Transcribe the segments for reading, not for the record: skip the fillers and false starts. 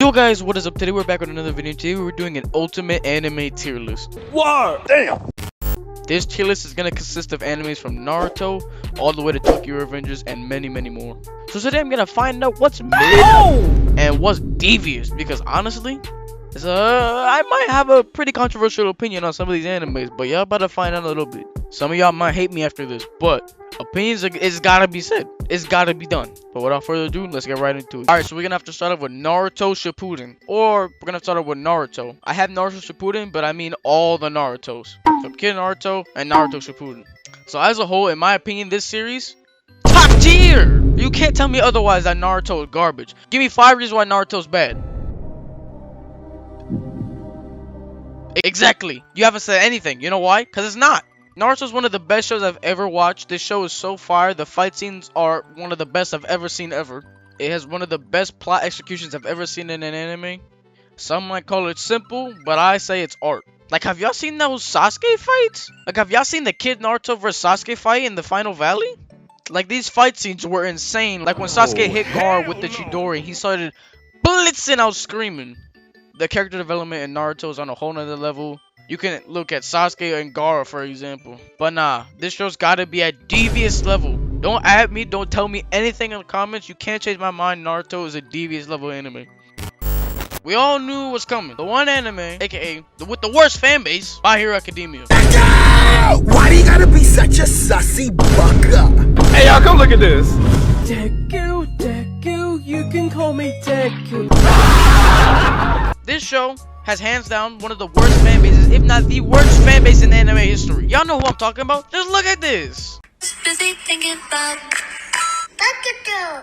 Yo guys, what is up? Today we're back with another video. Today we're doing an ultimate anime tier list. What? Damn! This tier list is gonna consist of animes from Naruto all the way to Tokyo Revengers and many more. So today I'm gonna find out what's mid and what's devious, because honestly, I might have a pretty controversial opinion on some of these animes, but y'all about to find out a little bit. Some of y'all might hate me after this, but opinions, it's gotta be said. It's gotta be done. But without further ado, let's get right into it. Alright, so we're gonna have to start off with Naruto Shippuden. Or we're gonna start off with Naruto. I have Naruto Shippuden, but I mean all the Narutos. From Kid Naruto and Naruto Shippuden. So as a whole, in my opinion, this series, top tier! You can't tell me otherwise that Naruto is garbage. Give me 5 reasons why Naruto's bad. Exactly. You haven't said anything. You know why? Because it's not. Naruto is one of the best shows I've ever watched. This show is so fire. The fight scenes are one of the best I've ever seen ever. It has one of the best plot executions I've ever seen in an anime. Some might call it simple, but I say it's art. Like, have y'all seen those Sasuke fights? Like, have y'all seen the Kid Naruto vs Sasuke fight in the Final Valley? Like, these fight scenes were insane. Like, when Sasuke hit Gar with the Chidori, he started blitzing out screaming. The character development in Naruto is on a whole nother level. You can look at Sasuke and Gaara for example. But nah, this show's gotta be at devious level. Don't at me, don't tell me anything in the comments. You can't change my mind. Naruto is a devious level anime. We all knew it was coming. The one anime, aka with the worst fan base, My Hero Academia. Why do you gotta be such a sussy bucka? Hey y'all, come look at this. Deku, you can call me Deku. This show has hands down one of the worst fan bases, if not the worst fan base in anime history. Y'all know who I'm talking about? Just look at this. Busy thinking about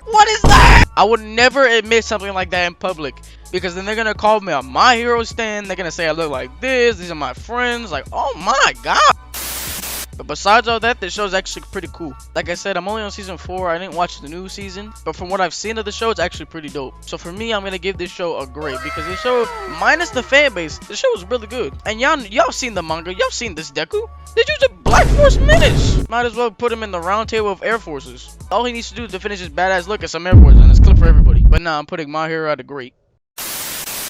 What is that? I would never admit something like that in public, because then they're gonna call me a My Hero stan. They're gonna say I look like this. These are my friends. Like, oh my god. But besides all that, the show's actually pretty cool. Like I said, I'm only on season 4. I didn't watch the new season, but from what I've seen of the show, it's actually pretty dope. So for me, I'm gonna give this show a grade, because this show, minus the fan base, the show is really good. And y'all seen the manga, y'all seen this Deku. They use a Black Force Menace. Might as well put him in the round table of Air Forces. All he needs to do to finish his badass look is some Air Forces, and it's clip for everybody. But nah, I'm putting My Hero at a grade.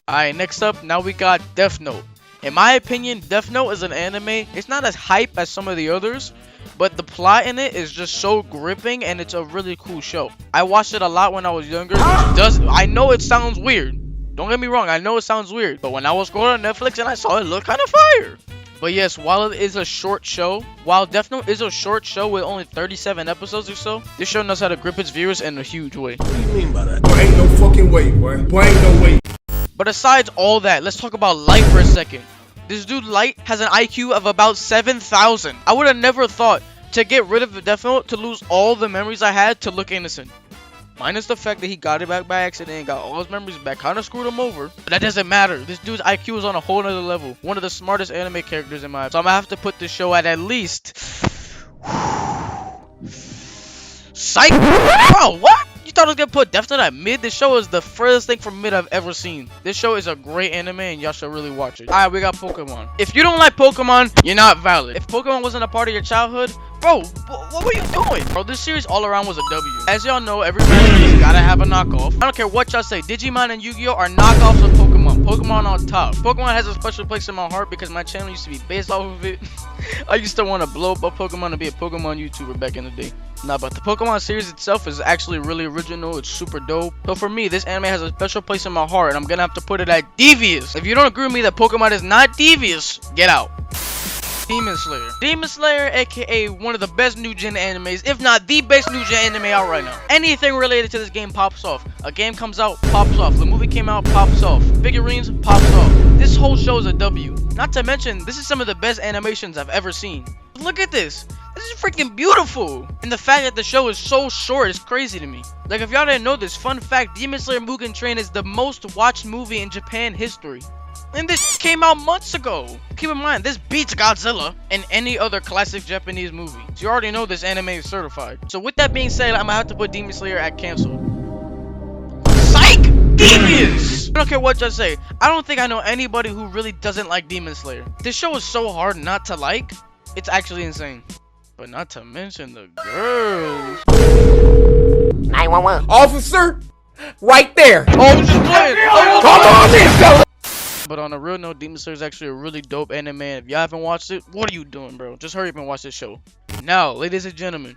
Alright, next up, now we got Death Note. In my opinion, Death Note is an anime. It's not as hype as some of the others, but the plot in it is just so gripping, and it's a really cool show. I watched it a lot when I was younger. I know it sounds weird. Don't get me wrong, I know it sounds weird. But when I was scrolling on Netflix and I saw it, look kind of fire. But yes, while it is a short show, while Death Note is a short show with only 37 episodes or so, this show knows how to grip its viewers in a huge way. What do you mean by that? Boy, ain't no fucking way, boy. Boy, ain't no way. But aside all that, let's talk about Light for a second. This dude Light has an IQ of about 7,000. I would have never thought to get rid of the Death Note to lose all the memories I had to look innocent. Minus the fact that he got it back by accident and got all his memories back, kind of screwed him over. But that doesn't matter. This dude's IQ is on a whole nother level. One of the smartest anime characters in my opinion. So I'm gonna have to put this show at least... Psych! Bro, what? You thought I was gonna put Death Note at mid? This show is the furthest thing from mid I've ever seen. This show is a great anime and y'all should really watch it. Alright, we got Pokemon. If you don't like Pokemon, you're not valid. If Pokemon wasn't a part of your childhood, bro, what were you doing? Bro, this series all around was a W. As y'all know, every franchise gotta have a knockoff. I don't care what y'all say. Digimon and Yu-Gi-Oh are knockoffs of Pokemon. Pokemon on top. Pokemon has a special place in my heart because my channel used to be based off of it. I used to want to blow up a Pokemon and be a Pokemon YouTuber back in the day. Nah, but the Pokemon series itself is actually really original. It's super dope. So for me, this anime has a special place in my heart, and I'm gonna have to put it at devious. If you don't agree with me that Pokemon is not devious, get out. Demon Slayer. Demon Slayer, aka one of the best new gen animes, if not the best new gen anime out right now. Anything related to this game pops off. A game comes out, pops off. The movie came out, pops off. Figurines, pops off. This whole show is a W. Not to mention, this is some of the best animations I've ever seen. Look at this. This is freaking beautiful. And the fact that the show is so short is crazy to me. Like, if y'all didn't know this, fun fact, Demon Slayer Mugen Train is the most watched movie in Japan history. And this came out months ago. Keep in mind, this beats Godzilla and any other classic Japanese movie. So you already know this anime is certified. So with that being said, I'm gonna have to put Demon Slayer at canceled. Psych! Devious! I don't care what y'all say. I don't think I know anybody who really doesn't like Demon Slayer. This show is so hard not to like. It's actually insane. But not to mention the girls. 911. Officer, Right there. Oh, I was just playing. Come on, then, fella. But on a real note, Demon Slayer is actually a really dope anime. If y'all haven't watched it, what are you doing, bro? Just hurry up and watch this show. Now, ladies and gentlemen,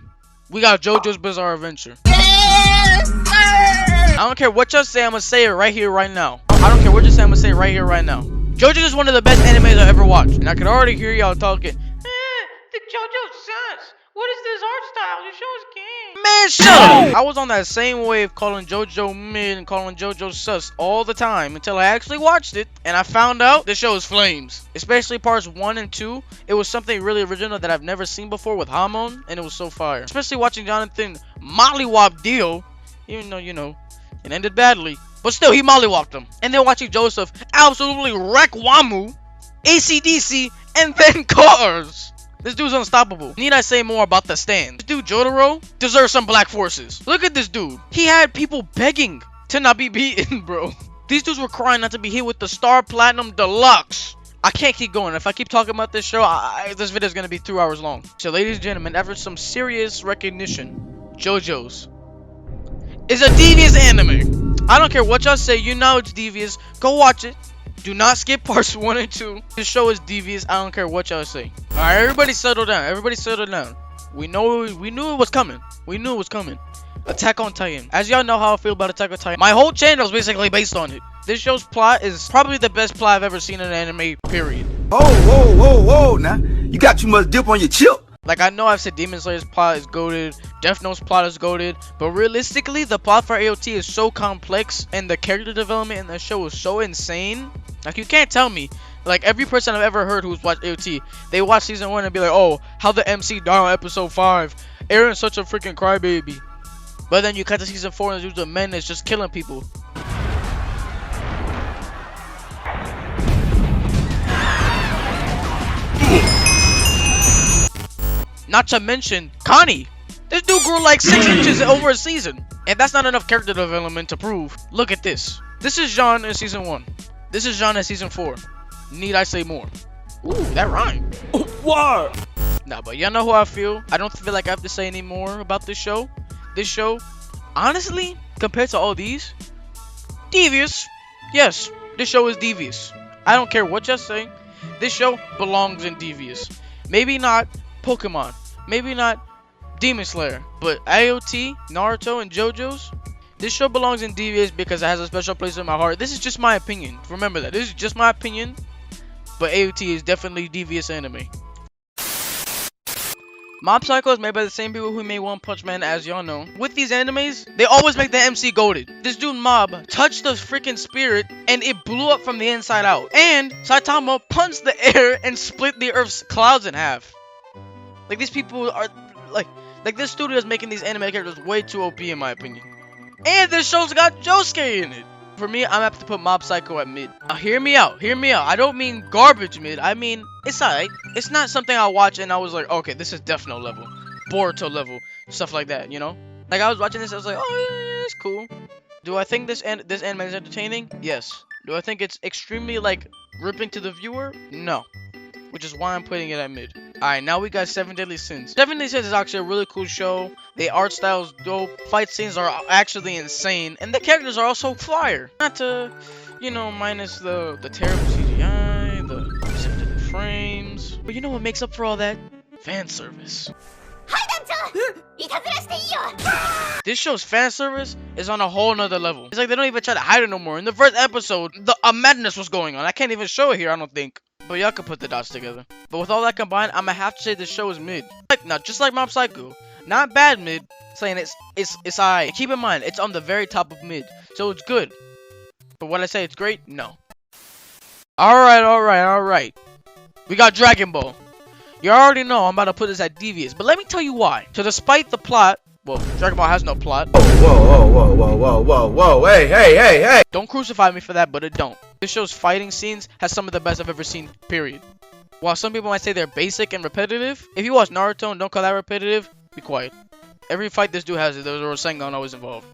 we got JoJo's Bizarre Adventure. I don't care what y'all say, I'm gonna say it right here, right now. I don't care what you say, I'm gonna say it right here, right now. JoJo is one of the best animes I've ever watched. And I can already hear y'all talking. The JoJo sucks. What is this art style? The show is king. Man, shut up. I was on that same wave calling JoJo mid and calling JoJo sus all the time until I actually watched it and I found out the show is flames. Especially parts 1 and 2. It was something really original that I've never seen before with Hamon, and it was so fire. Especially watching Jonathan mollywop Dio, even though, you know, it ended badly. But still, he mollywopped him. And then watching Joseph absolutely wreck Wamu, AC/DC, and then Cars. This dude's unstoppable. Need I say more about the stand? This dude, Jotaro, deserves some black forces. Look at this dude. He had people begging to not be beaten, bro. These dudes were crying not to be hit with the Star Platinum Deluxe. I can't keep going. If I keep talking about this show, this video is going to be 2 hours long. So, ladies and gentlemen, after some serious recognition, JoJo's is a devious anime. I don't care what y'all say, you know it's devious. Go watch it. Do not skip parts 1 and 2. This show is devious. I don't care what y'all say. Alright, everybody settle down. Everybody settle down. We knew it was coming. We knew it was coming. Attack on Titan. As y'all know how I feel about Attack on Titan. My whole channel is basically based on it. This show's plot is probably the best plot I've ever seen in an anime, period. Whoa, now. You got too much dip on your chip. Like, I know I've said Demon Slayer's plot is goated, Death Note's plot is goated, but realistically, the plot for AOT is so complex, and the character development in the show is so insane. Like, you can't tell me. Like, every person I've ever heard who's watched AOT, they watch season 1 and be like, oh, how the MC died on episode 5. Aaron's such a freaking crybaby. But then you cut to season 4 and the dude's a menace just killing people. Not to mention Connie. This dude grew like 6 inches over a season. And that's not enough character development to prove. Look at this. This is Jean in season 1. This is Jean in season 4. Need I say more? Ooh, that rhymed. What? Nah, but y'all know how I feel. I don't feel like I have to say any more about this show. This show, honestly, compared to all these, devious. Yes, this show is devious. I don't care what y'all say. This show belongs in devious. Maybe not Pokemon, maybe not Demon Slayer, but AOT, Naruto, and JoJo's, this show belongs in devious because it has a special place in my heart. This is just my opinion. Remember that. This is just my opinion, but AOT is definitely devious anime. Mob Psycho is made by the same people who made One Punch Man, as y'all know. With these animes, they always make the MC goated. This dude Mob touched the freaking spirit and it blew up from the inside out. And Saitama punched the air and split the Earth's clouds in half. Like, these people are, like this studio is making these anime characters way too OP in my opinion. And this show's got Josuke in it. For me, I'm gonna have to put Mob Psycho at mid. Now, hear me out. Hear me out. I don't mean garbage mid. I mean, it's alright. It's not something I watch and I was like, okay, this is Death Note level, Boruto level, stuff like that, you know? Like, I was watching this, I was like, oh, yeah, it's cool. Do I think this anime is entertaining? Yes. Do I think it's extremely, like, gripping to the viewer? No. Which is why I'm putting it at mid. Alright, now we got 7 Deadly Sins. 7 Deadly Sins is actually a really cool show. The art style is dope. Fight scenes are actually insane. And the characters are also fire. Not to, you know, minus the terrible CGI, the 7 Deadly frames. But you know what makes up for all that? Fan service. This show's fan service is on a whole nother level. It's like they don't even try to hide it no more. In the first episode, a madness was going on. I can't even show it here, I don't think. But y'all can put the dots together. But with all that combined, I'm gonna have to say this show is mid. Like, now, just like Mob Psycho, not bad mid, saying it's alright. Keep in mind, it's on the very top of mid, so it's good. But when I say it's great, no. Alright. We got Dragon Ball. You already know I'm about to put this at devious, but let me tell you why. So despite the plot, well, Dragon Ball has no plot. Whoa, hey. Don't crucify me for that, but it don't. This show's fighting scenes has some of the best I've ever seen, period. While some people might say they're basic and repetitive, if you watch Naruto and don't call that repetitive, be quiet. Every fight this dude has, there's a Rasengan always involved.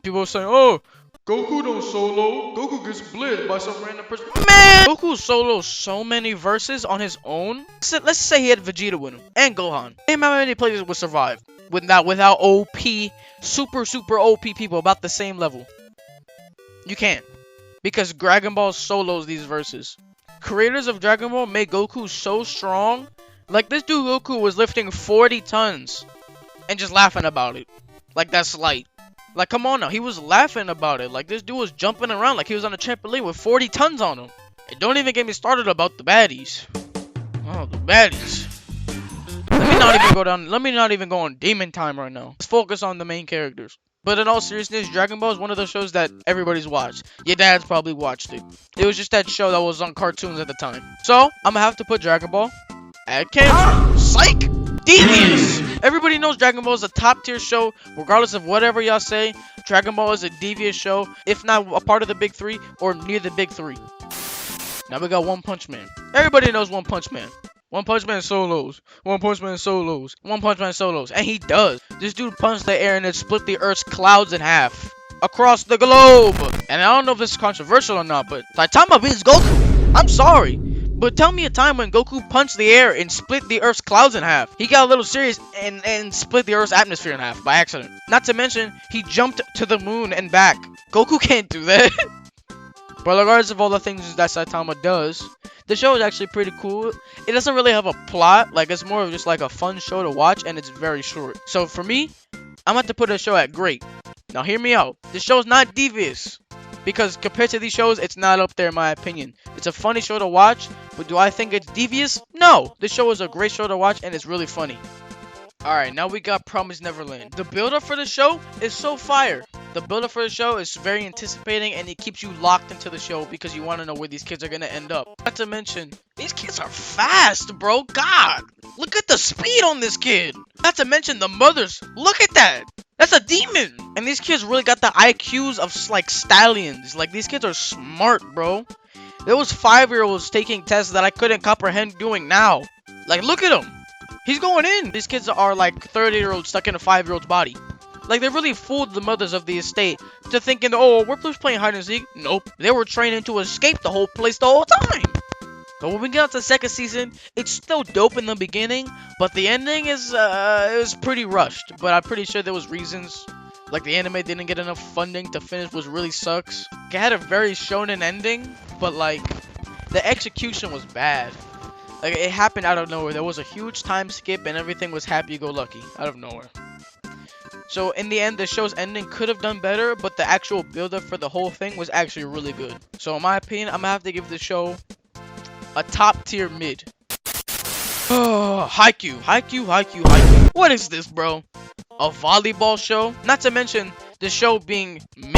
People are saying, oh, Goku don't solo. Goku gets blitzed by some random person. Man! Goku solos so many verses on his own. Let's say he had Vegeta with him, and Gohan. And how many players would survive without OP, super OP people about the same level. You can't. Because Dragon Ball solos these verses. Creators of Dragon Ball made Goku so strong. Like, this dude Goku was lifting 40 tons. And just laughing about it. Like, that's light. Like, come on now. He was laughing about it. Like, this dude was jumping around like he was on a trampoline with 40 tons on him. And don't even get me started about the baddies. Oh, the baddies. Let me not even go on demon time right now. Let's focus on the main characters. But in all seriousness, Dragon Ball is one of those shows that everybody's watched. Your dad's probably watched it. It was just that show that was on cartoons at the time. So, I'm gonna have to put Dragon Ball at cancel. Psych! Devious! Everybody knows Dragon Ball is a top tier show, regardless of whatever y'all say. Dragon Ball is a devious show, if not a part of the big three, or near the big three. Now we got One Punch Man. Everybody knows One Punch Man. One Punch Man solos. One Punch Man solos. One Punch Man solos. And he does. This dude punched the air and it split the Earth's clouds in half. Across the globe. And I don't know if this is controversial or not, but Saitama beats Goku. I'm sorry. But tell me a time when Goku punched the air and split the Earth's clouds in half. He got a little serious and split the Earth's atmosphere in half by accident. Not to mention, he jumped to the moon and back. Goku can't do that. But regardless of all the things that Saitama does, the show is actually pretty cool. It doesn't really have a plot. Like, it's more of just like a fun show to watch, and it's very short. So for me, I'm going to put the show at great. Now hear me out. This show's not devious. Because compared to these shows, it's not up there in my opinion. It's a funny show to watch, but do I think it's devious? No! This show is a great show to watch, and it's really funny. Alright, now we got Promised Neverland. The build-up for the show is so fire. The build-up for the show is very anticipating, and it keeps you locked into the show because you want to know where these kids are going to end up. Not to mention, these kids are fast, bro. God, look at the speed on this kid. Not to mention the mothers. Look at that. That's a demon. And these kids really got the IQs of, like, stallions. Like, these kids are smart, bro. There was 5-year-olds taking tests that I couldn't comprehend doing now. Like, look at them. He's going in. These kids are like 30-year-olds stuck in a 5-year-old's body. Like, they really fooled the mothers of the estate to thinking, oh, we're just playing hide and seek. Nope. They were training to escape the whole place the whole time. But when we get out to the second season, it's still dope in the beginning, but the ending is, it was pretty rushed. But I'm pretty sure there was reasons. Like, the anime didn't get enough funding to finish, which really sucks. It had a very shonen ending, but, like, the execution was bad. Like, it happened out of nowhere. There was a huge time skip and everything was happy-go-lucky out of nowhere. So, in the end, the show's ending could have done better, but the actual build-up for the whole thing was actually really good. So, in my opinion, I'm gonna have to give the show a top-tier mid. Haikyuu. Haikyuu. What is this, bro? A volleyball show? Not to mention the show being mid.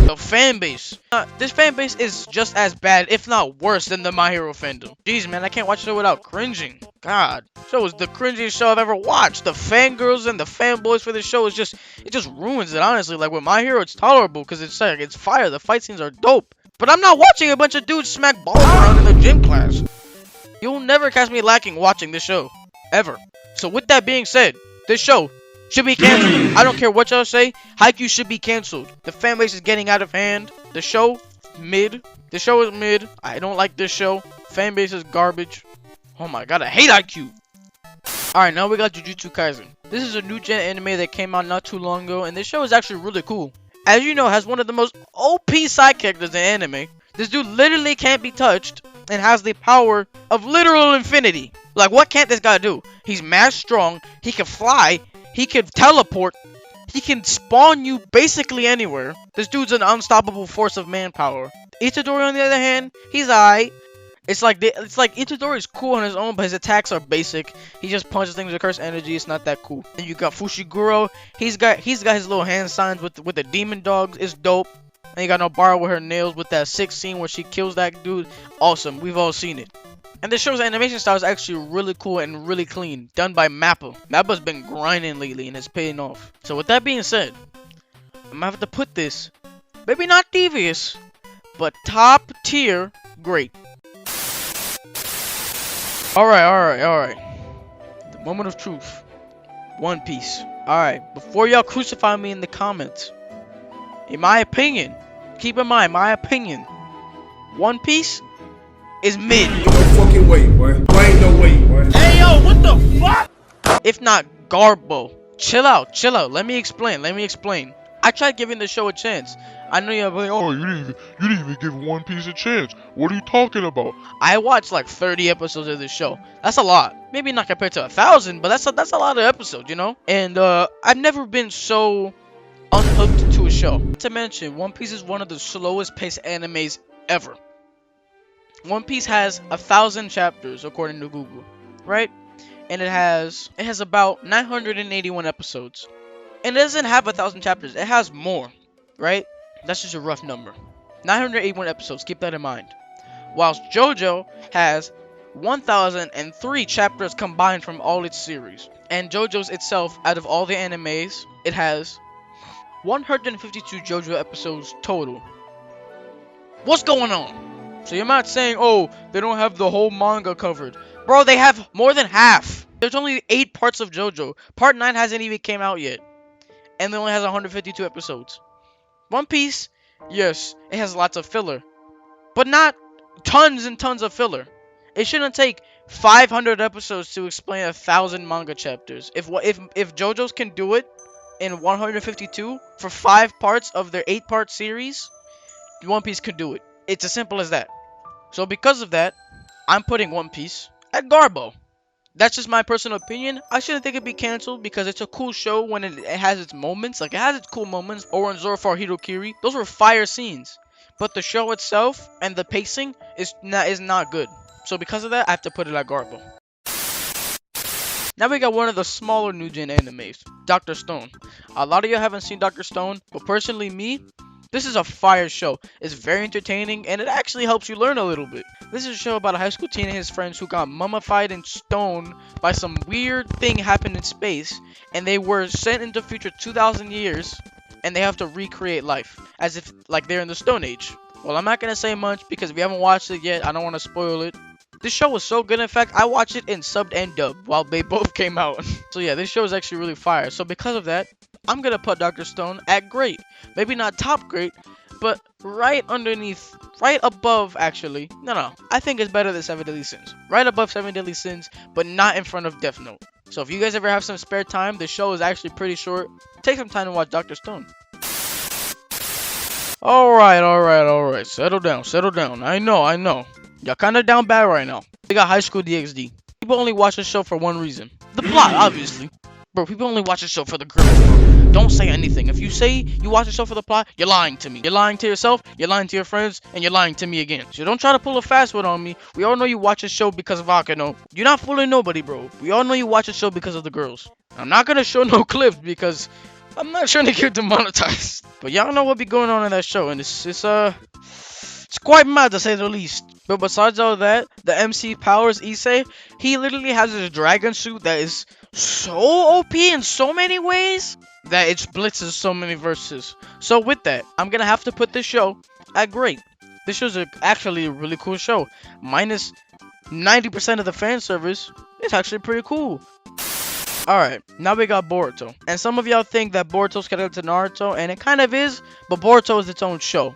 The fan base. This fan base is just as bad, if not worse, than the My Hero fandom. Jeez, man, I can't watch it without cringing. God, show is the cringiest show I've ever watched. The fangirls and the fanboys for this show is just, it just ruins it, honestly. Like, with My Hero, it's tolerable because it's like, it's fire. The fight scenes are dope. But I'm not watching a bunch of dudes smack balls around in the gym class. You'll never catch me lacking watching this show. Ever. So with that being said, this show should be canceled. I don't care what y'all say. Haikyuu should be canceled. The fan base is getting out of hand. The show, mid. The show is mid. I don't like this show. Fan base is garbage. Oh my god, I hate Haikyuu. Alright, now we got Jujutsu Kaisen. This is a new gen anime that came out not too long ago, and this show is actually really cool. As you know, has one of the most OP side characters in anime. This dude literally can't be touched and has the power of literal infinity. Like, what can't this guy do? He's mad strong. He can fly. He can teleport. He can spawn you basically anywhere. This dude's an unstoppable force of manpower. Itadori, on the other hand, he's alright. It's like Itadori is cool on his own, but his attacks are basic. He just punches things with curse energy. It's not that cool. And you got Fushiguro. He's got his little hand signs with the demon dogs. It's dope. And you got Nobara with her nails with that sick scene where she kills that dude. Awesome. We've all seen it. And this show's animation style is actually really cool and really clean. Done by Mappa. Mappa's been grinding lately and it's paying off. So with that being said, I'm gonna have to put this, maybe not devious, but top tier great. Alright. The moment of truth. One Piece. Alright, before y'all crucify me in the comments, in my opinion, keep in mind, my opinion, One Piece is mid. Ain't no fucking way, boy. There ain't no way, boy. Hey, yo, what the fuck? If not Garbo. Chill out. Let me explain. I tried giving the show a chance. I know you're like, oh, You didn't even give One Piece a chance. What are you talking about? I watched like 30 episodes of this show. That's a lot. Maybe not compared to 1,000, but that's a lot of episodes, you know? And I've never been so unhooked to a show. Not to mention, One Piece is one of the slowest paced animes ever. One Piece has 1,000 chapters according to Google, right? And it has about 981 episodes. And it doesn't have 1,000 chapters. It has more, right? That's just a rough number. 981 episodes. Keep that in mind. Whilst JoJo has 1,003 chapters combined from all its series. And JoJo's itself, out of all the animes, it has 152 JoJo episodes total. What's going on? So you're not saying, oh, they don't have the whole manga covered. Bro, they have more than half. There's only 8 parts of JoJo. Part 9 hasn't even came out yet. And it only has 152 episodes. One Piece, yes, it has lots of filler. But not tons and tons of filler. It shouldn't take 500 episodes to explain 1,000 manga chapters. If JoJo's can do it in 152 for 5 parts of their 8-part series, One Piece could do it. It's as simple as that. So because of that, I'm putting One Piece at Garbo. That's just my personal opinion. I shouldn't think it'd be canceled because it's a cool show when it has its moments. Like, it has its cool moments. Or when Zoro fought Hirokiri. Those were fire scenes. But the show itself and the pacing is not good. So because of that, I have to put it at Garbo. Now we got one of the smaller new gen animes, Dr. Stone. A lot of you haven't seen Dr. Stone, but personally me, this is a fire show. It's very entertaining and it actually helps you learn a little bit. This is a show about a high school teen and his friends who got mummified in stone by some weird thing happened in space, and they were sent into the future 2,000 years and they have to recreate life as if like they're in the Stone Age. Well, I'm not gonna say much because if you haven't watched it yet, I don't want to spoil it. This show was so good, in fact, I watched it in subbed and dubbed while they both came out. So yeah, this show is actually really fire. So because of that, I'm gonna put Dr. Stone at great. Maybe not top great, but right underneath, right above actually. No, I think it's better than 7 Deadly Sins. Right above 7 Deadly Sins, but not in front of Death Note. So if you guys ever have some spare time, the show is actually pretty short. Take some time to watch Dr. Stone. Alright. Settle down. I know. Y'all kinda down bad right now. We got High School DxD. People only watch the show for one reason. The plot, obviously. Bro, people only watch the show for the girls, bro. Don't say anything. If you say you watch the show for the plot, you're lying to me. You're lying to yourself, you're lying to your friends, and you're lying to me again. So don't try to pull a fast one on me. We all know you watch the show because of Akano. You're not fooling nobody, bro. We all know you watch the show because of the girls. I'm not gonna show no clips because I'm not trying to get demonetized. But y'all know what be going on in that show, and it's quite mad to say the least. But besides all that, the MC Powers Issei, he literally has this dragon suit that is so OP in so many ways that it blitzes so many verses. So with that, I'm gonna have to put this show at great. This show's actually a really cool show. Minus 90% of the fan service, it's actually pretty cool. Alright, now we got Boruto. And some of y'all think that Boruto's connected to Naruto, and it kind of is, but Boruto is its own show.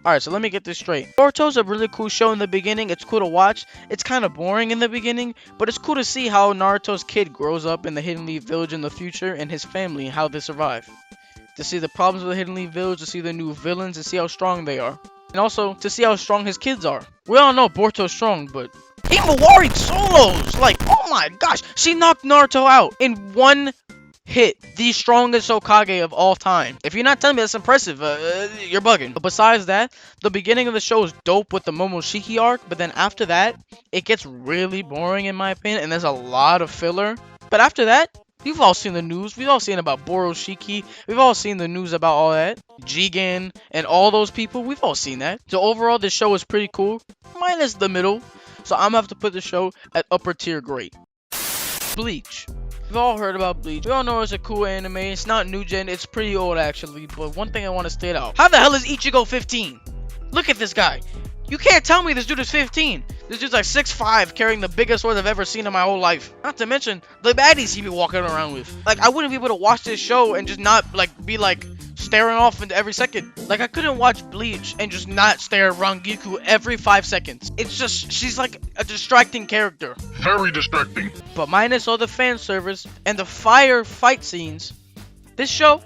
Alright, so let me get this straight. Boruto's a really cool show in the beginning. It's cool to watch. It's kind of boring in the beginning, but it's cool to see how Naruto's kid grows up in the Hidden Leaf Village in the future and his family and how they survive. To see the problems with the Hidden Leaf Village, to see the new villains, and see how strong they are. And also, to see how strong his kids are. We all know Boruto's strong, but Himawari solos! Like, oh my gosh! She knocked Naruto out in one hit. The strongest Hokage of all time. If you're not telling me that's impressive, you're bugging. But besides that, the beginning of the show is dope with the Momoshiki arc, but then after that, it gets really boring in my opinion, and there's a lot of filler. But after that, you've all seen the news. We've all seen about Boroshiki. We've all seen the news about all that. Jigen and all those people. We've all seen that. So overall, this show is pretty cool. Minus the middle. So I'm gonna have to put the show at upper tier great. Bleach. We've all heard about Bleach. We all know it's a cool anime. It's not new gen. It's pretty old actually. But one thing I want to state out. How the hell is Ichigo 15? Look at this guy. You can't tell me this dude is 15. This dude's like 6'5", carrying the biggest sword I've ever seen in my whole life. Not to mention the baddies he be walking around with. Like, I wouldn't be able to watch this show and just not like be like staring off into every second. Like, I couldn't watch Bleach and just not stare at Rangiku every 5 seconds. It's just, she's like a distracting character. Very distracting. But minus all the fan service and the fire fight scenes, this show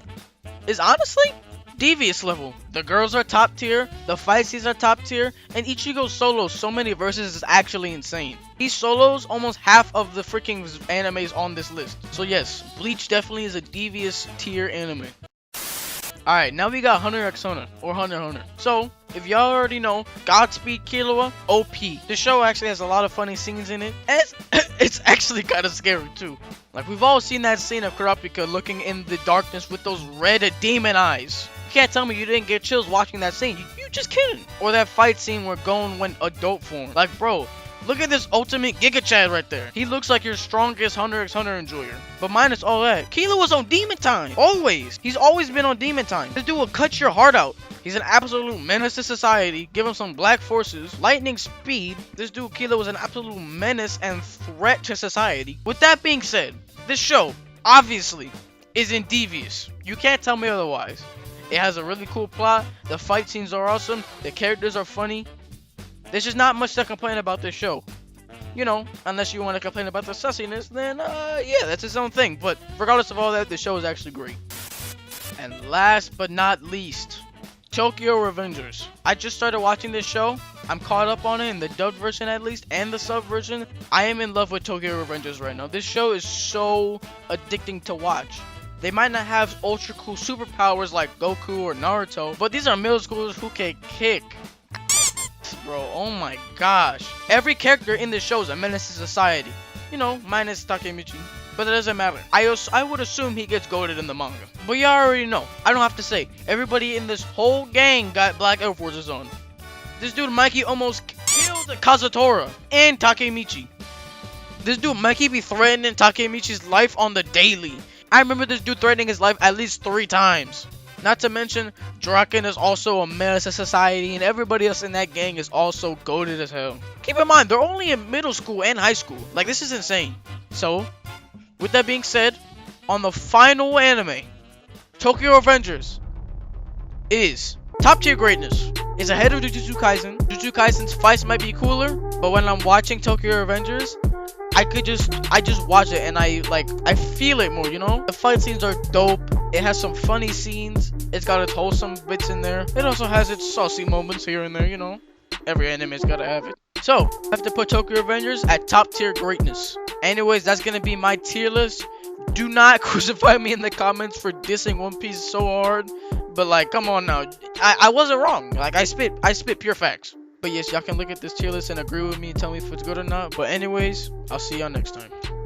is honestly devious level. The girls are top tier, the fight scenes are top tier, and Ichigo's solo so many verses is actually insane. He solos almost half of the freaking animes on this list. So yes, Bleach definitely is a devious tier anime. Alright, now we got Hunter x Hunter, or Hunter x Hunter. So, if y'all already know, Godspeed Killua, OP. The show actually has a lot of funny scenes in it, and it's actually kind of scary too. Like, we've all seen that scene of Kurapika looking in the darkness with those red demon eyes. You can't tell me you didn't get chills watching that scene. You just kidding. Or that fight scene where Gon went adult form. Like, bro, look at this ultimate Giga Chad right there. He looks like your strongest Hunter x Hunter enjoyer. But minus all that, Killua was on demon time. Always. He's always been on demon time. This dude will cut your heart out. He's an absolute menace to society. Give him some black forces, lightning speed. This dude Killua was an absolute menace and threat to society. With that being said, this show, obviously, isn't devious. You can't tell me otherwise. It has a really cool plot. The fight scenes are awesome. The characters are funny. There's just not much to complain about this show. You know, unless you want to complain about the sussiness, then yeah, that's its own thing. But regardless of all that, the show is actually great. And last but not least, Tokyo Revengers. I just started watching this show. I'm caught up on it in the dubbed version at least, and the sub version. I am in love with Tokyo Revengers right now. This show is so addicting to watch. They might not have ultra cool superpowers like Goku or Naruto, but these are middle schoolers who can kick. Bro, oh my gosh. Every character in this show is a menace to society. You know, minus Takemichi. But it doesn't matter. I would assume he gets goated in the manga. But you already know. I don't have to say. Everybody in this whole gang got black Air Forces on. This dude Mikey almost killed Kazutora and Takemichi. This dude Mikey be threatening Takemichi's life on the daily. I remember this dude threatening his life at least 3 times. Not to mention, Draken is also a menace to society, and everybody else in that gang is also goated as hell. Keep in mind, they're only in middle school and high school. Like, this is insane. So, with that being said, on the final anime, Tokyo Revengers is top tier greatness. It's ahead of Jujutsu Kaisen. Jujutsu Kaisen's fights might be cooler, but when I'm watching Tokyo Revengers, I just watch it and I feel it more, you know? The fight scenes are dope. It has some funny scenes. It's got its wholesome bits in there. It also has its saucy moments here and there, you know? Every anime's gotta have it. So, I have to put Tokyo Revengers at top tier greatness. Anyways, that's gonna be my tier list. Do not crucify me in the comments for dissing One Piece so hard. But like, come on now. I wasn't wrong. Like, I spit pure facts. But yes, y'all can look at this tier list and agree with me and tell me if it's good or not. But anyways, I'll see y'all next time.